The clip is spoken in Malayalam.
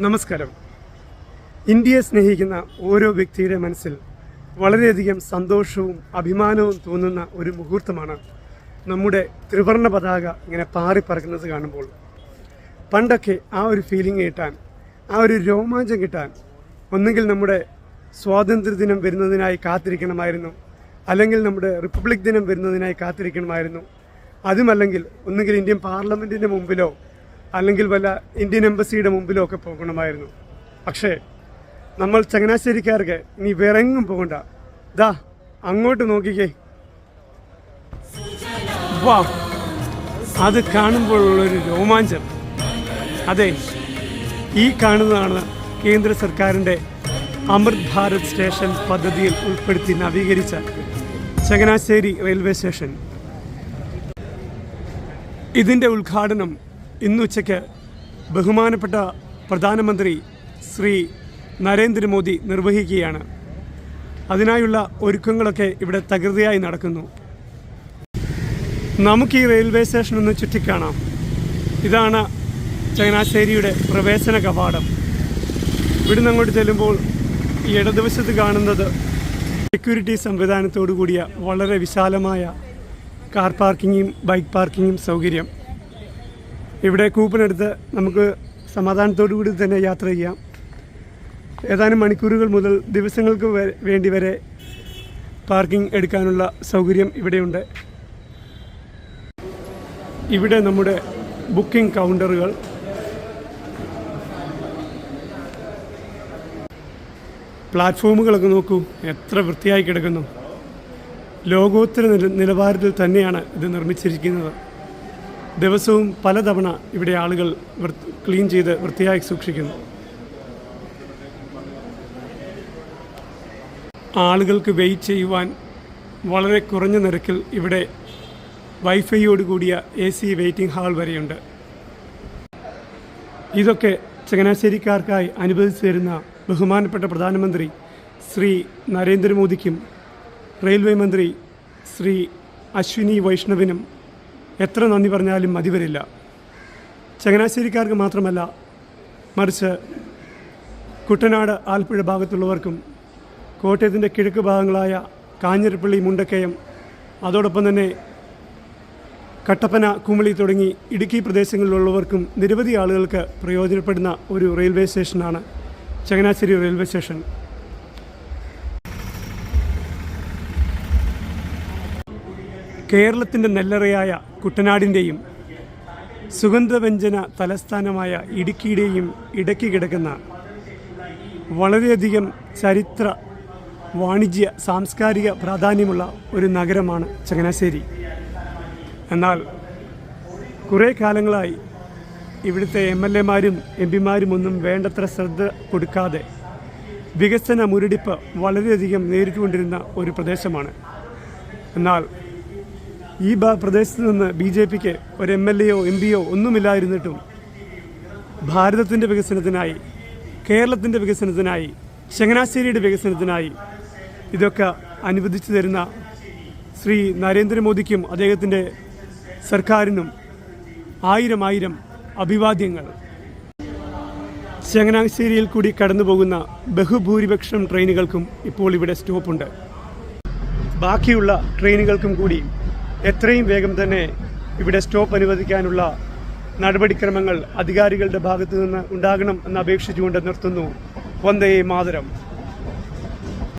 നമസ്കാരം. ഇന്ത്യയെ സ്നേഹിക്കുന്ന ഓരോ വ്യക്തിയുടെ മനസ്സിൽ വളരെയധികം സന്തോഷവും അഭിമാനവും തോന്നുന്ന ഒരു മുഹൂർത്തമാണ് നമ്മുടെ ത്രിവർണ്ണ പതാക ഇങ്ങനെ പാറിപ്പറക്കുന്നത് കാണുമ്പോൾ. പണ്ടൊക്കെ ആ ഒരു ഫീലിംഗ് കിട്ടാൻ, ആ ഒരു രോമാഞ്ചം കിട്ടാൻ ഒന്നുകിൽ നമ്മുടെ സ്വാതന്ത്ര്യദിനം വരുന്നതിനായി കാത്തിരിക്കണമായിരുന്നു, അല്ലെങ്കിൽ നമ്മുടെ റിപ്പബ്ലിക് ദിനം വരുന്നതിനായി കാത്തിരിക്കണമായിരുന്നു. അതുമല്ലെങ്കിൽ ഒന്നുകിൽ ഇന്ത്യൻ പാർലമെൻറ്റിൻ്റെ മുമ്പിലോ അല്ലെങ്കിൽ വല്ല ഇന്ത്യൻ എംബസിയുടെ മുമ്പിലോ ഒക്കെ പോകണമായിരുന്നു. പക്ഷേ നമ്മൾ ചങ്ങനാശ്ശേരിക്കാർക്ക് ഇനി വേറെങ്ങും പോകണ്ട. ദാ അങ്ങോട്ട് നോക്കിക്കേ. വാ, അത് കാണുമ്പോഴുള്ളൊരു രോമാഞ്ചം. അതെ, ഈ കാണുന്നതാണ് കേന്ദ്ര സർക്കാരിൻ്റെ അമൃത് ഭാരത് സ്റ്റേഷൻ പദ്ധതിയിൽ ഉൾപ്പെടുത്തി നവീകരിച്ച ചങ്ങനാശ്ശേരി റെയിൽവേ സ്റ്റേഷൻ. ഇതിൻ്റെ ഉദ്ഘാടനം ഇന്നുച്ചയ്ക്ക് ബഹുമാനപ്പെട്ട പ്രധാനമന്ത്രി ശ്രീ നരേന്ദ്രമോദി നിർവഹിക്കുകയാണ്. അതിനായുള്ള ഒരുക്കങ്ങളൊക്കെ ഇവിടെ തകൃതിയായി നടക്കുന്നു. നമുക്ക് ഈ റെയിൽവേ സ്റ്റേഷൻ ഒന്ന് ചുറ്റിക്കാണാം. ഇതാണ് ചങ്ങനാശ്ശേരിയുടെ പ്രവേശന കവാടം. ഇവിടുന്ന് അങ്ങോട്ട് ചെല്ലുമ്പോൾ ഈ ഇടതുവശത്ത് കാണുന്നത് സെക്യൂരിറ്റി സംവിധാനത്തോടു കൂടിയ വളരെ വിശാലമായ കാർ പാർക്കിങ്ങും ബൈക്ക് പാർക്കിങ്ങും സൗകര്യം. ഇവിടെ കൂപ്പണെടുത്ത് നമുക്ക് സമാധാനത്തോടു കൂടി തന്നെ യാത്ര ചെയ്യാം. ഏതാനും മണിക്കൂറുകൾ മുതൽ ദിവസങ്ങൾക്ക് വേണ്ടി വരെ പാർക്കിംഗ് എടുക്കാനുള്ള സൗകര്യം ഇവിടെയുണ്ട്. ഇവിടെ നമ്മുടെ ബുക്കിംഗ് കൗണ്ടറുകൾ, പ്ലാറ്റ്ഫോമുകളൊക്കെ നോക്കൂ, എത്ര വൃത്തിയായി കിടക്കുന്നു. ലോകോത്തര നിലവാരത്തിൽ തന്നെയാണ് ഇത് നിർമ്മിച്ചിരിക്കുന്നത്. ദിവസവും പലതവണ ഇവിടെ ആളുകൾ ക്ലീൻ ചെയ്ത് വൃത്തിയായി സൂക്ഷിക്കുന്നു. ആളുകൾക്ക് വെയിറ്റ് ചെയ്യുവാൻ വളരെ കുറഞ്ഞ നിരക്കിൽ ഇവിടെ വൈഫൈയോട് കൂടിയ AC വെയിറ്റിംഗ് ഹാൾ വരെയുണ്ട്. ഇതൊക്കെ ചങ്ങനാശ്ശേരിക്കാർക്കായി അനുവദിച്ചു തരുന്ന ബഹുമാനപ്പെട്ട പ്രധാനമന്ത്രി ശ്രീ നരേന്ദ്രമോദിക്കും റെയിൽവേ മന്ത്രി ശ്രീ അശ്വിനി വൈഷ്ണവിനും എത്ര നന്ദി പറഞ്ഞാലും മതി വരില്ല. ചങ്ങനാശ്ശേരിക്കാർക്ക് മാത്രമല്ല, മറിച്ച് കുട്ടനാട് ആലപ്പുഴ ഭാഗത്തുള്ളവർക്കും കോട്ടയത്തിൻ്റെ കിഴക്ക് ഭാഗങ്ങളായ കാഞ്ഞിരപ്പള്ളി, മുണ്ടക്കയം, അതോടൊപ്പം തന്നെ കട്ടപ്പന, കുമളി തുടങ്ങി ഇടുക്കി പ്രദേശങ്ങളിലുള്ളവർക്കും നിരവധി ആളുകൾക്ക് പ്രയോജനപ്പെടുന്ന ഒരു റെയിൽവേ സ്റ്റേഷനാണ് ചങ്ങനാശ്ശേരി റെയിൽവേ സ്റ്റേഷൻ. കേരളത്തിൻ്റെ നെല്ലറയായ കുട്ടനാടിൻ്റെയും സുഗന്ധവ്യഞ്ജന തലസ്ഥാനമായ ഇടുക്കിയുടെയും ഇടയ്ക്ക് കിടക്കുന്ന വളരെയധികം ചരിത്ര, വാണിജ്യ, സാംസ്കാരിക പ്രാധാന്യമുള്ള ഒരു നഗരമാണ് ചങ്ങനാശ്ശേരി. എന്നാൽ കുറേ കാലങ്ങളായി ഇവിടുത്തെ MLA-മാരും MP-മാരും ഒന്നും വേണ്ടത്ര ശ്രദ്ധ കൊടുക്കാതെ വികസന മുരടിപ്പ് വളരെയധികം നേരിട്ടുകൊണ്ടിരുന്ന ഒരു പ്രദേശമാണ്. എന്നാൽ ഈ പ്രദേശത്ത് നിന്ന് BJPക്ക് ഒരു MLA-യോ MP-യോ ഒന്നുമില്ലായിരുന്നിട്ടും ഭാരതത്തിൻ്റെ വികസനത്തിനായി, കേരളത്തിൻ്റെ വികസനത്തിനായി, ചങ്ങനാശ്ശേരിയുടെ വികസനത്തിനായി ഇതൊക്കെ അനുവദിച്ചു തരുന്ന ശ്രീ നരേന്ദ്രമോദിക്കും അദ്ദേഹത്തിൻ്റെ സർക്കാരിനും ആയിരം അഭിവാദ്യങ്ങൾ. ചങ്ങനാശ്ശേരിയിൽ കൂടി കടന്നു പോകുന്ന ബഹുഭൂരിപക്ഷം ട്രെയിനുകൾക്കും ഇപ്പോൾ ഇവിടെ സ്റ്റോപ്പുണ്ട്. ബാക്കിയുള്ള ട്രെയിനുകൾക്കും കൂടി എത്രയും വേഗം തന്നെ ഇവിടെ സ്റ്റോപ്പ് അനുവദിക്കാനുള്ള നടപടിക്രമങ്ങൾ അധികാരികളുടെ ഭാഗത്തു നിന്ന് ഉണ്ടാകണം എന്ന് അപേക്ഷിച്ചുകൊണ്ട് നിർത്തുന്നു. വന്ദേ മാതരം.